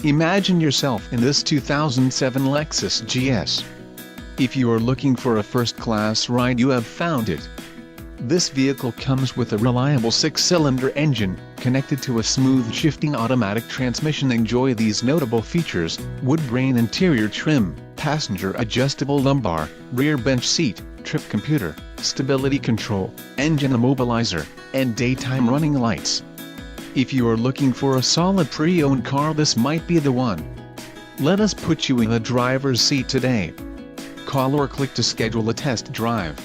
Imagine yourself in this 2007 Lexus GS. If you are looking for a first-class ride, you have found it. This vehicle comes with a reliable 6-cylinder engine, connected to a smooth shifting automatic transmission. Enjoy these notable features: wood grain interior trim, passenger adjustable lumbar, rear bench seat, trip computer, stability control, engine immobilizer, and daytime running lights. If you are looking for a solid pre-owned car, this might be the one. Let us put you in the driver's seat today. Call or click to schedule a test drive.